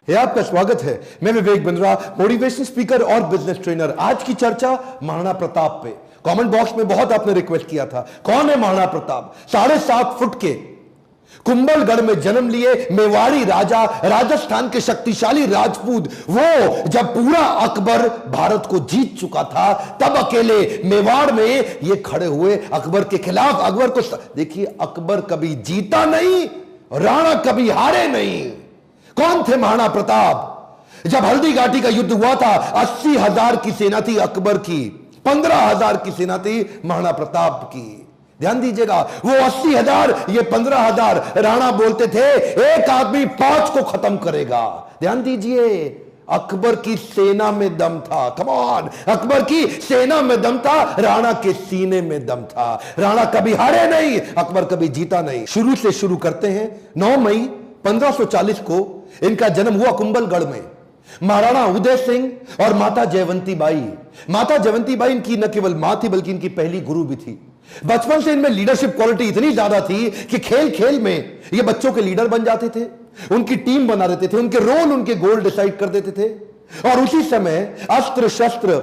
ये आपका स्वागत है। मैं विवेक बिंद्रा, मोटिवेशन स्पीकर और बिजनेस ट्रेनर। आज की चर्चा महाराणा प्रताप पे। कमेंट बॉक्स में बहुत आपने रिक्वेस्ट किया था, कौन है महाराणा प्रताप? 7.5 फुट के कुंभलगढ़ में जन्म लिए मेवाड़ी राजा, राजस्थान के शक्तिशाली राजपूत। वो जब पूरा अकबर भारत को जीत चुका था, तब अकेले मेवाड़ में ये खड़े हुए अकबर के खिलाफ। अकबर को देखिए, अकबर कभी जीता नहीं, राणा कभी हारे नहीं। कौन थे महाराणा प्रताप? जब हल्दी घाटी का युद्ध हुआ था, 80,000 की सेना थी अकबर की, 15,000 की सेना थी महाराणा प्रताप की। ध्यान दीजिएगा, वो 80,000, ये 15,000। राणा बोलते थे एक आदमी 5 को खत्म करेगा। ध्यान दीजिए, अकबर की सेना में दम था। कम ऑन, अकबर की सेना में दम था, राणा के सीने में दम था। राणा कभी हारे नहीं, अकबर कभी जीता नहीं। शुरू से शुरू करते हैं। 9 मई 1540 को इनका जन्म हुआ कुंभलगढ़ में। महाराणा उदय सिंह और माता जयवंती बाई। माता जयवंती बाई इनकी न केवल मां थी, बल्कि इनकी पहली गुरु भी थी। बचपन से इनमें लीडरशिप क्वालिटी इतनी ज्यादा थी कि खेल खेल में ये बच्चों के लीडर बन जाते थे, उनकी टीम बना देते थे, उनके रोल, उनके गोल डिसाइड कर देते थे। और उसी समय अस्त्र शस्त्र,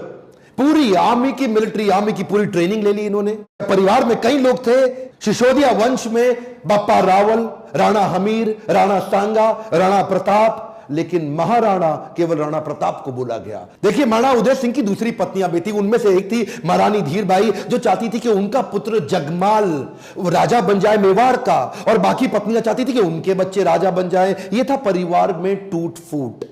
पूरी आर्मी की, मिलिट्री आर्मी की पूरी ट्रेनिंग ले ली इन्होंने। परिवार में कई लोग थे। सिसोदिया वंश में बप्पा रावल, राणा हमीर, राणा सांगा, राणा प्रताप, लेकिन महाराणा केवल राणा प्रताप को बोला गया। देखिए, महाराणा उदय सिंह की दूसरी पत्नियां भी थी। उनमें से एक थी महारानी धीरबाई, जो चाहती थी कि उनका पुत्र जगमाल राजा बन जाए मेवाड़ का, और बाकी पत्नियां चाहती थी कि उनके बच्चे राजा बन जाए। यह था परिवार में टूट फूट।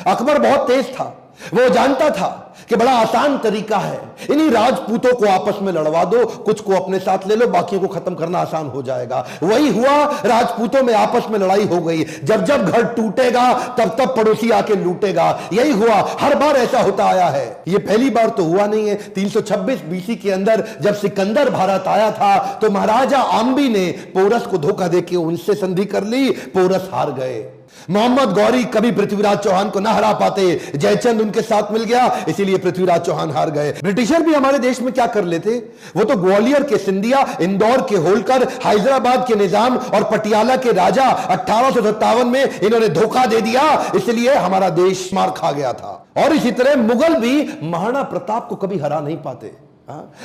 अकबर बहुत तेज था, वो जानता था कि बड़ा आसान तरीका है, इन्हीं राजपूतों को आपस में लड़वा दो, कुछ को अपने साथ ले लो, बाकियों को खत्म करना आसान हो जाएगा। वही हुआ, राजपूतों में आपस में लड़ाई हो गई। जब जब घर टूटेगा, तब तब पड़ोसी आके लूटेगा। यही हुआ, हर बार ऐसा होता आया है। यह पहली बार तो हुआ नहीं है। 326 बीसी के अंदर जब सिकंदर भारत आया था, तो महाराजा आम्बी ने पोरस को धोखा देके उनसे संधि कर ली। पोरस हार गए। मोहम्मद गौरी कभी पृथ्वीराज चौहान को ना हरा पाते, जयचंद उनके साथ मिल गया, इसीलिए पृथ्वीराज चौहान हार गए। ब्रिटिशर भी हमारे देश में क्या कर लेते, वो तो ग्वालियर के सिंधिया, इंदौर के होलकर, हैदराबाद के निजाम और पटियाला के राजा 1857 में इन्होंने धोखा दे दिया, इसलिए हमारा देश मार खा गया था। और इसी तरह मुगल भी महाराणा प्रताप को कभी हरा नहीं पाते।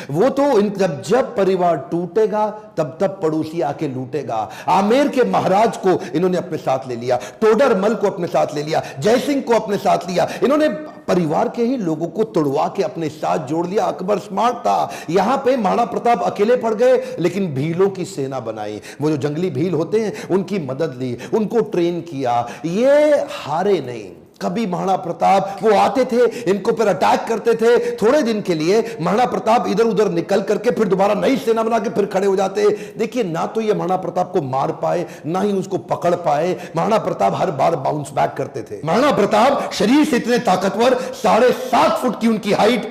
वो तो जब परिवार टूटेगा, तब तब पड़ोसी आके लूटेगा। आमेर के महाराज को इन्होंने अपने साथ ले लिया, टोडरमल को अपने साथ ले लिया, जयसिंह को अपने साथ लिया। इन्होंने परिवार के ही लोगों को तोड़वा के अपने साथ जोड़ लिया। अकबर स्मार्ट था। यहां पे महाराणा प्रताप अकेले पड़ गए, लेकिन भीलों की सेना बनाई। वो जो जंगली भील होते हैं, उनकी मदद ली, उनको ट्रेन किया। ये हारे नहीं कभी महाराणा प्रताप। वो आते थे, इनको पर अटैक करते थे। थोड़े दिन के लिए महाराणा प्रताप इधर उधर निकल करके फिर दोबारा नई सेना बना के फिर खड़े हो जाते। देखिए, ना तो ये महाराणा प्रताप को मार पाए, ना ही उसको पकड़ पाए। महाराणा प्रताप हर बार बाउंस बैक करते थे। महाराणा प्रताप शरीर से इतने ताकतवर, 7.5 फुट की उनकी हाइट,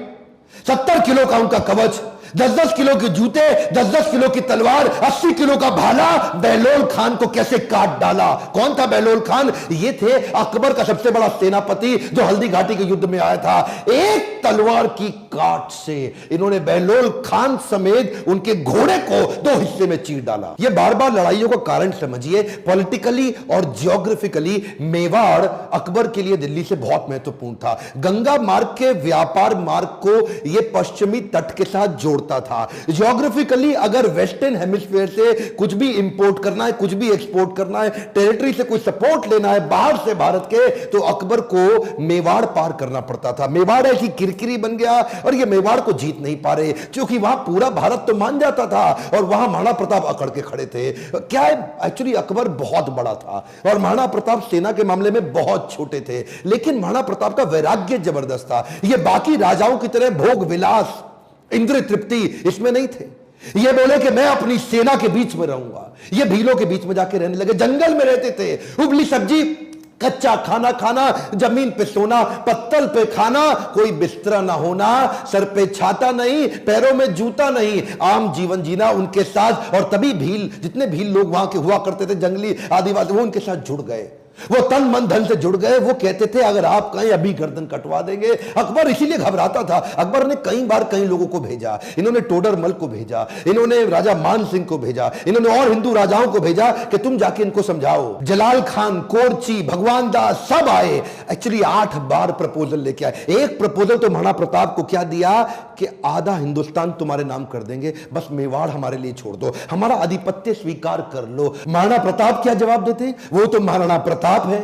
70 किलो का उनका कवच, 10-10 किलो के जूते, 10-10 किलो की तलवार, 80 किलो का भाला। बहलोल खान को कैसे काट डाला? कौन था बहलोल खान? ये थे अकबर का सबसे बड़ा सेनापति, जो हल्दी घाटी के युद्ध में आया था। एक तलवार की काट से इन्होंने बहलोल खान समेत उनके घोड़े को 2 हिस्से में चीर डाला। ये बार बार लड़ाइयों का कारण समझिए। पॉलिटिकली और जियोग्राफिकली मेवाड़ अकबर के लिए दिल्ली से बहुत महत्वपूर्ण था। गंगा मार्ग के व्यापार मार्ग को यह पश्चिमी तट के साथ जोड़ता था। जियोग्राफिकली अगर वेस्टर्न हेमिस्फीयर से कुछ भी इंपोर्ट करना है, कुछ भी एक्सपोर्ट करना है, टेरिटरी से कोई सपोर्ट लेना है बाहर से भारत के, तो अकबर को मेवाड़ पार करना पड़ता था। मेवाड़ ऐसी किरकिरी बन गया, और ये मेवाड़ को जीत नहीं पा रहे, क्योंकि वहां पूरा भारत तो मान जाता था, और वहां महाराणा प्रताप अकड़ के खड़े थे। क्या है, एक्चुअली अकबर बहुत बड़ा था, और महाराणा प्रताप सेना के मामले में बहुत छोटे थे। लेकिन महाराणा प्रताप का वैराग्य जबरदस्त था। ये बाकी राजाओं की तरह भोग विलास, इंद्रिय तृप्ति इसमें नहीं थे। ये बोले कि मैं अपनी सेना के बीच में रहूंगा। ये भीलों के बीच में जाके रहने लगे, जंगल में रहते थे। उबली सब्जी, कच्चा खाना खाना, जमीन पे सोना, पत्तल पे खाना, कोई बिस्तरा ना होना, सर पे छाता नहीं, पैरों में जूता नहीं, आम जीवन जीना उनके साथ। और तभी भील, जितने भील लोग वहां के हुआ करते थे, जंगली आदिवासी, वो उनके साथ जुड़ गए। वो तन मन धन से जुड़ गए। वो कहते थे अगर आप कहें अभी गर्दन कटवा देंगे। अकबर इसीलिए घबराता था। अकबर ने कई बार कई लोगों को भेजा, इन्होंने टोडरमल को भेजा, इन्होंने राजा मान सिंह को भेजा, इन्होंने और हिंदू राजाओं को भेजा कि तुम जाके इनको समझाओ। जलाल खान, कोरची, भगवान दास सब आए। एक्चुअली 8 बार प्रपोजल लेके आए। एक प्रपोजल तो महाराणा प्रताप को क्या दिया कि आधा हिंदुस्तान तुम्हारे नाम कर देंगे, बस मेवाड़ हमारे लिए छोड़ दो, हमारा आधिपत्य स्वीकार कर लो। महाराणा प्रताप क्या जवाब देते? वो तो महाराणा प्रताप है।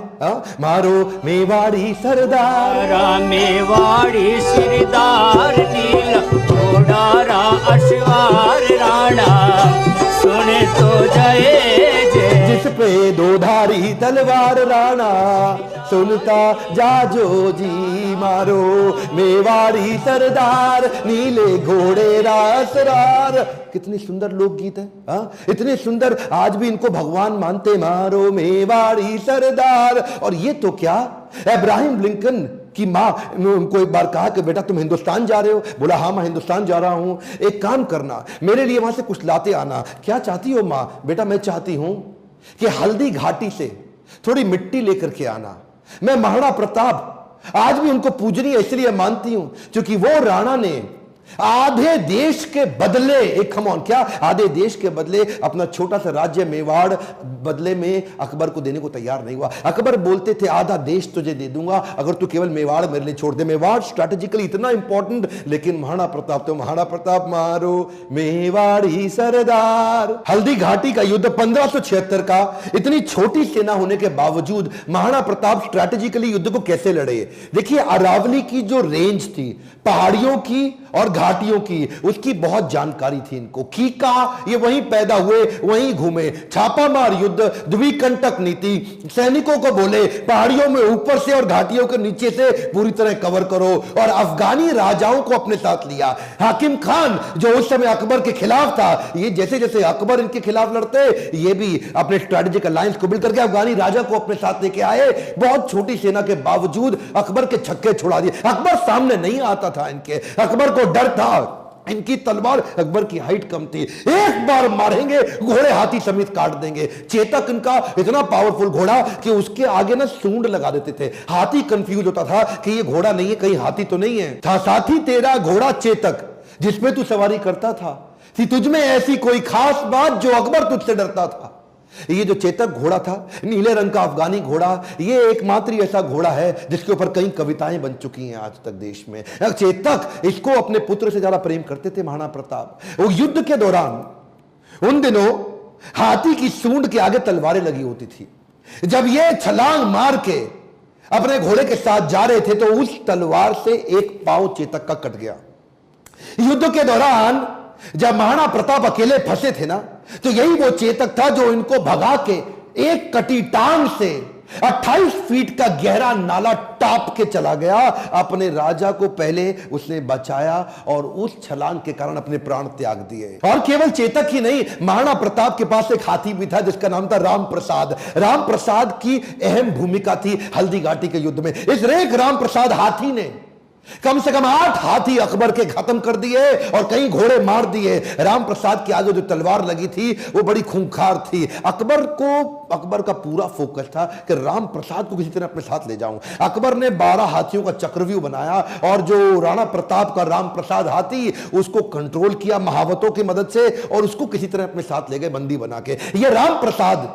मारो मेवाड़ी सरदार, मेवाड़ी सरदार, नील घोड़ा अश्वार राणा, सुने तो जय जय। जिस पे दो धारी तलवार राणा, सुनता जाजो जी। मारो मेवाड़ी सरदार, नीले घोड़े रासरार। कितनी सुंदर लोकगीत है। इतने सुंदर, आज भी इनको भगवान मानते। मारो मेवाड़ी सरदार। और ये तो क्या, अब्राहम लिंकन की मां ने उनको एक बार कहा कि बेटा तुम हिंदुस्तान जा रहे हो? बोला हाँ मैं हिंदुस्तान जा रहा हूं, एक काम करना मेरे लिए वहां से कुछ लाते आना। क्या चाहती हो मां? बेटा मैं चाहती हूं कि हल्दी घाटी से थोड़ी मिट्टी लेकर के आना। मैं महाराणा प्रताप आज भी उनको पूजनीय इसलिए मानती हूं क्योंकि वो राणा ने आधे देश के बदले, एक खमौन क्या, आधे देश के बदले अपना छोटा सा राज्य मेवाड़ बदले में अकबर को देने को तैयार नहीं हुआ। अकबर बोलते थे आधा देश तुझे दे दूंगा अगर तू केवल मेवाड़ मेरे लिए छोड़ दे। मेवाड़ स्ट्रैटेजिकली इतना इंपॉर्टेंट, लेकिन महाराणा प्रताप तो महाराणा प्रताप। मारो मेवाड़ी सरदार। हल्दी घाटी का युद्ध 1576 का, इतनी छोटी सेना होने के बावजूद महाराणा प्रताप स्ट्रैटेजिकली युद्ध को कैसे लड़े? देखिए अरावली की जो रेंज थी, पहाड़ियों की और घाटियों की, उसकी बहुत जानकारी थी इनको। कीका ये वहीं पैदा हुए, वहीं घूमे। छापामार युद्ध, द्विकंटक नीति, सैनिकों को बोले पहाड़ियों में ऊपर से और घाटियों के नीचे से पूरी तरह कवर करो, और अफगानी राजाओं को अपने साथ लिया। हाकिम खान जो उस समय अकबर के खिलाफ था, ये जैसे जैसे अकबर इनके खिलाफ लड़ते, ये भी अपने स्ट्रैटेजिक अलायंस को बिल्ड करके अफगानी राजा को अपने साथ लेके आए। बहुत छोटी सेना के बावजूद अकबर के छक्के छुड़ा दिए। अकबर सामने नहीं आता था इनके, अकबर को डर था। इनकी तलवार, अकबर की हाइट कम थी, एक बार मारेंगे घोड़े हाथी समेत काट देंगे। चेतक इनका इतना पावरफुल घोड़ा कि उसके आगे ना सूंड लगा देते थे। हाथी कंफ्यूज होता था कि ये घोड़ा नहीं है, कहीं हाथी तो नहीं है। था साथी तेरा घोड़ा चेतक जिसमें तू सवारी करता था, थी तुझमें ऐसी कोई खास बात जो अकबर तुझसे डरता था। ये जो चेतक घोड़ा था, नीले रंग का अफगानी घोड़ा, ये एकमात्र ऐसा घोड़ा है जिसके ऊपर कई कविताएं बन चुकी हैं आज तक देश में। चेतक, इसको अपने पुत्र से ज्यादा प्रेम करते थे महाराणा प्रताप। वो युद्ध के दौरान उन दिनों हाथी की सूंड के आगे तलवारें लगी होती थी। जब ये छलांग मार के अपने घोड़े के साथ जा रहे थे तो उस तलवार से एक पांव चेतक का कट गया। युद्ध के दौरान जब महाराणा प्रताप अकेले फंसे थे ना, तो यही वो चेतक था जो इनको भगा के एक कटी टांग से 28 फीट का गहरा नाला टाप के चला गया। अपने राजा को पहले उसने बचाया और उस छलांग के कारण अपने प्राण त्याग दिए। और केवल चेतक ही नहीं, महाराणा प्रताप के पास एक हाथी भी था जिसका नाम था राम प्रसाद। राम प्रसाद की अहम भूमिका थी हल्दी घाटी के युद्ध में। इस रेख राम प्रसाद हाथी ने कम से कम 8 हाथी अकबर के खत्म कर दिए और कई घोड़े मार दिए। राम प्रसाद के आगे जो तलवार लगी थी वो बड़ी खूंखार थी। अकबर का पूरा फोकस था कि राम प्रसाद को किसी तरह अपने साथ ले जाऊं। अकबर ने 12 हाथियों का चक्रव्यूह बनाया और जो राणा प्रताप का राम प्रसाद हाथी, उसको कंट्रोल किया महावतों की मदद से और उसको किसी तरह अपने साथ ले गए बंदी बना के। यह राम प्रसाद,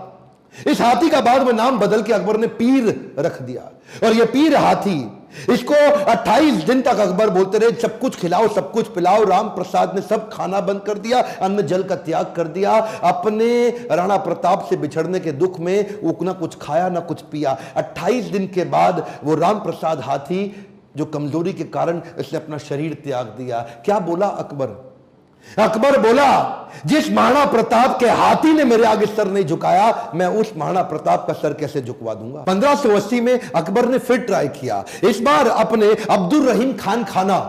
इस हाथी का बाद में नाम बदल के अकबर ने पीर रख दिया। और यह पीर हाथी, इसको 28 दिन तक अकबर बोलते रहे सब कुछ खिलाओ सब कुछ पिलाओ। राम प्रसाद ने सब खाना बंद कर दिया, अन्न जल का त्याग कर दिया। अपने राणा प्रताप से बिछड़ने के दुख में वो ना कुछ खाया ना कुछ पिया। 28 दिन के बाद वो राम प्रसाद हाथी जो कमजोरी के कारण इसने अपना शरीर त्याग दिया। क्या बोला अकबर? अकबर बोला जिस महाराणा प्रताप के हाथी ने मेरे आगे सर नहीं झुकाया, मैं उस महाराणा प्रताप का सर कैसे झुकवा दूंगा। 1580 में अकबर ने फिर ट्राई किया। इस बार अपने अब्दुल रहीम खान खाना,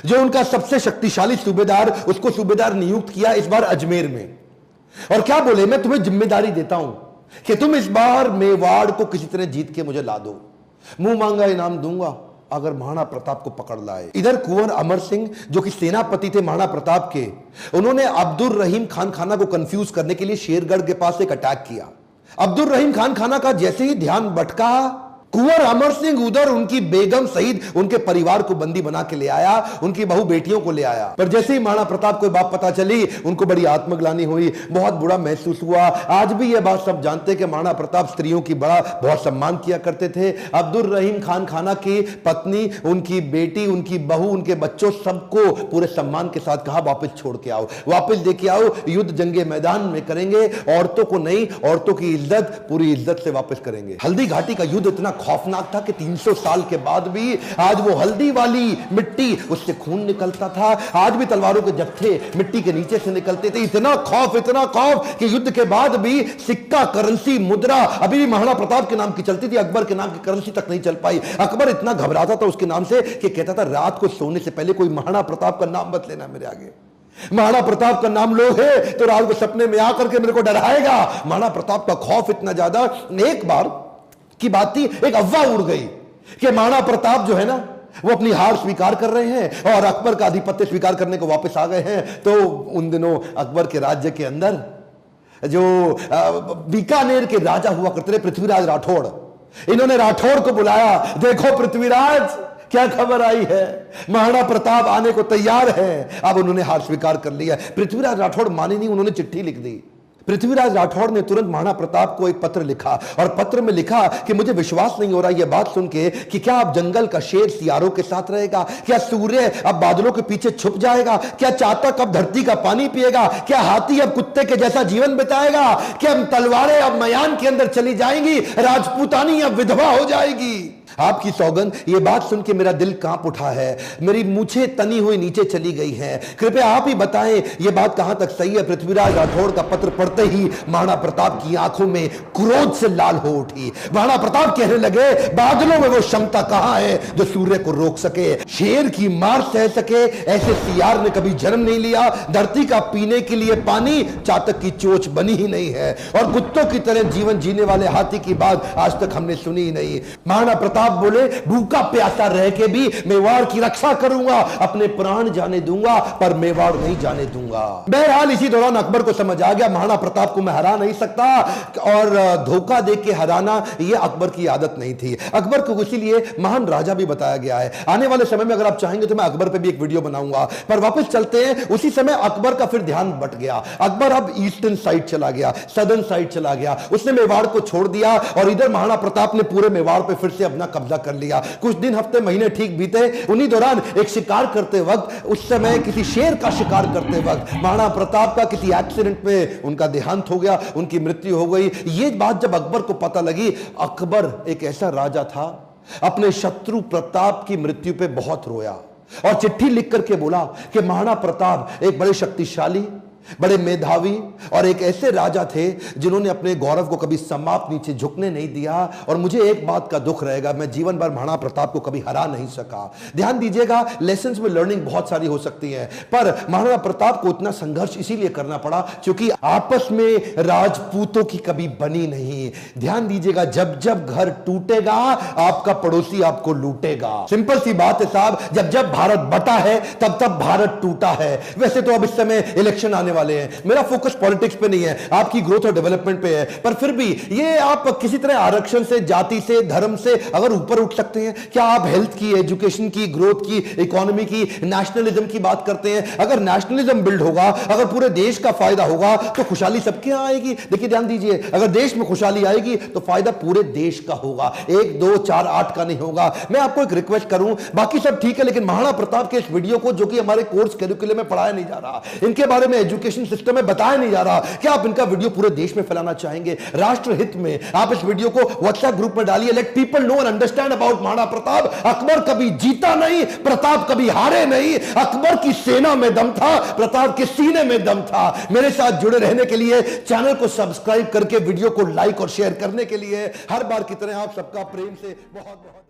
जो उनका सबसे शक्तिशाली सूबेदार, उसको सूबेदार नियुक्त किया इस बार अजमेर में। और क्या बोले, मैं तुम्हें जिम्मेदारी देता हूं कि तुम इस बार मेवाड़ को किसी तरह जीत के मुझे ला दो, मुंह मांगा इनाम दूंगा अगर महाराणा प्रताप को पकड़ लाए। इधर कुंवर अमर सिंह जो कि सेनापति थे महाराणा प्रताप के, उन्होंने अब्दुल रहीम खान खाना को कंफ्यूज करने के लिए शेरगढ़ के पास एक अटैक किया। अब्दुल रहीम खान खाना का जैसे ही ध्यान भटका, कुंवर अमर सिंह उधर उनकी बेगम सहित उनके परिवार को बंदी बना के ले आया, उनकी बहू बेटियों को ले आया। पर जैसे ही महाराणा प्रताप को बात पता चली, उनको बड़ी आत्मग्लानि हुई, बहुत बुरा महसूस हुआ। आज भी यह बात सब जानते हैं कि महाराणा प्रताप स्त्रियों की बहुत सम्मान किया करते थे। अब्दुल रहीम खान खाना की पत्नी, उनकी बेटी, उनकी बहू, उनके बच्चों, सबको पूरे सम्मान के साथ कहा वापस छोड़ के आओ, वापस लेके आओ, युद्ध जंगे मैदान में करेंगे, औरतों को नहीं, औरतों की इज्जत पूरी इज्जत से वापस करेंगे। हल्दी घाटी का युद्ध इतना खौफनाक था कि 300 साल के बाद भी आज वो हल्दी वाली मिट्टी, उससे खून निकलता था। आज भी तलवारों के जत्थे मिट्टी के नीचे से निकलते थे। इतना खौफ कि युद्ध के बाद भी सिक्का, करेंसी, मुद्रा अभी भी महाराणा प्रताप के नाम की चलती थी, अकबर के नाम की करेंसी तक नहीं चल पाई। अकबर इतना घबराता था उसके नाम से कि कहता था रात को सोने से पहले कोई महाराणा प्रताप का नाम मत लेना मेरे आगे। महाराणा प्रताप का नाम लो है तो रात को सपने में आकर के मेरे को डराएगा। महाराणा प्रताप का खौफ इतना ज्यादा। एक बार की बात थी, एक अफवाह उड़ गई कि महाराणा प्रताप जो है ना, वो अपनी हार स्वीकार कर रहे हैं और अकबर का आधिपत्य स्वीकार करने को वापस आ गए हैं। तो उन दिनों अकबर के राज्य के अंदर जो बीकानेर के राजा हुआ करते थे, पृथ्वीराज राठौड़, इन्होंने राठौड़ को बुलाया। देखो पृथ्वीराज, क्या खबर आई है, महाराणा प्रताप आने को तैयार है। अब उन्होंने हार स्वीकार कर लिया। पृथ्वीराज राठौड़ माने नहीं, उन्होंने चिट्ठी लिख दी। पृथ्वीराज राठौड़ ने तुरंत महाराणा प्रताप को एक पत्र लिखा और पत्र में लिखा कि मुझे विश्वास नहीं हो रहा यह बात सुन के कि क्या अब जंगल का शेर सियारों के साथ रहेगा, क्या सूर्य अब बादलों के पीछे छुप जाएगा, क्या चातक अब धरती का पानी पिएगा, क्या हाथी अब कुत्ते के जैसा जीवन बिताएगा, क्या तलवारें अब मयान के अंदर चली जाएंगी, राजपूतानी अब विधवा हो जाएगी। आपकी सौगंध, ये बात सुन के मेरा दिल कांप उठा है, मेरी मूछें तनी हुई नीचे चली गई हैं। कृपया आप ही बताएं ये बात कहां तक सही है। पृथ्वीराज राठौड़ का पत्र पढ़ते ही महाराणा प्रताप की आंखों में क्रोध से लाल हो उठी। महाराणा प्रताप कहने लगे, बादलों में वो क्षमता कहां है जो सूर्य को रोक सके, शेर की मार सह सके, ऐसे सियार ने कभी जन्म नहीं लिया। धरती का पीने के लिए पानी चातक की चोंच बनी ही नहीं है और कुत्तों की तरह जीवन जीने वाले हाथी की बात आज तक हमने सुनी ही नहीं। महाराणा प्रताप बोले, भूखा प्यासा रह के भी मेवाड़ की रक्षा करूंगा, अपने प्राण जाने दूंगा पर मेवाड़ नहीं जाने दूंगा। बहरहाल इसी दौरान अकबर को समझ आ गया महाराणा प्रताप को मैं हरा नहीं सकता और धोखा दे के हराना यह अकबर की आदत नहीं थी। अकबर को इसीलिए महान राजा भी बताया गया है। आने वाले समय में अगर आप चाहेंगे तो मैं अकबर पे भी एक वीडियो बनाऊंगा। पर वापस चलते हैं, उसी समय अकबर का फिर ध्यान बट गया। अकबर अब ईस्टर्न साइड चला गया, सदर्न साइड चला गया, उसने मेवाड़ को छोड़ दिया और इधर महाराणा प्रताप ने पूरे मेवाड़ पे फिर से अपना कब्जा कर लिया। कुछ दिन, हफ्ते, महीने ठीक बीते। उन्हीं दौरान एक शिकार करते वक्त, उस समय किसी शेर का शिकार करते वक्त महाराणा प्रताप का किसी एक्सीडेंट में उनका देहांत हो गया, उनकी मृत्यु हो गई। ये बात जब अकबर को पता लगी, अकबर एक ऐसा राजा था, अपने शत्रु प्रताप की मृत्यु पे बहुत रोया और चिट्ठी लिख करके बोला कि महाराणा प्रताप एक बड़े शक्तिशाली, बड़े मेधावी और एक ऐसे राजा थे जिन्होंने अपने गौरव को कभी समाप्त नीचे झुकने नहीं दिया और मुझे एक बात का दुख रहेगा, मैं जीवन भर महाराणा प्रताप को कभी हरा नहीं सका। ध्यान दीजिएगा, लेसन्स में लर्निंग बहुत सारी हो सकती है, पर महाराणा प्रताप को इतना संघर्ष इसीलिए करना पड़ा क्योंकि आपस में राजपूतों की कभी बनी नहीं। ध्यान दीजिएगा, जब जब घर टूटेगा आपका पड़ोसी आपको लूटेगा। सिंपल सी बात है साहब, जब जब भारत बटा है तब तब भारत टूटा है। वैसे तो अब इस समय इलेक्शन आने वाले हैं, मेरा फोकस पॉलिटिक्स पे नहीं है, आपकी ग्रोथ और डेवलपमेंट पे है, पर फिर भी ये आप किसी तरह आरक्षण से, जाति से, धर्म से अगर ऊपर उठ सकते हैं, क्या आप हेल्थ की, एजुकेशन की, ग्रोथ की, इकोनॉमी की, नेशनलिज्म की बात करते हैं? अगर नेशनलिज्म बिल्ड होगा, अगर पूरे देश का फायदा होगा तो खुशहाली सबके यहां आएगी। देखिए ध्यान दीजिए, अगर देश में खुशहाली आएगी तो फायदा पूरे देश का होगा, 1, 2, 4, 8 का नहीं होगा। मैं आपको एक रिक्वेस्ट करूं, बाकी सब ठीक है, लेकिन महाराणा प्रताप के इस वीडियो को, जो कि हमारे कोर्स करिकुलम में पढ़ाया नहीं जा रहा, इनके बारे में एजुकेशन सिस्टम में बताया नहीं जा रहा, क्या आप इनका वीडियो पूरे देश में फैलाना चाहेंगे? राष्ट्र हित में आप इस वीडियो को व्हाट्सएप ग्रुप में डालिए, let people know and understand about Maharana Pratap. Akbar कभी जीता नहीं, प्रताप कभी हारे नहीं। अकबर की सेना में दम था, प्रताप के सीने में दम था। मेरे साथ जुड़े रहने के लिए चैनल को सब्सक्राइब करके वीडियो को लाइक और शेयर करने के लिए हर बार की तरह आप सबका प्रेम से बहुत बहुत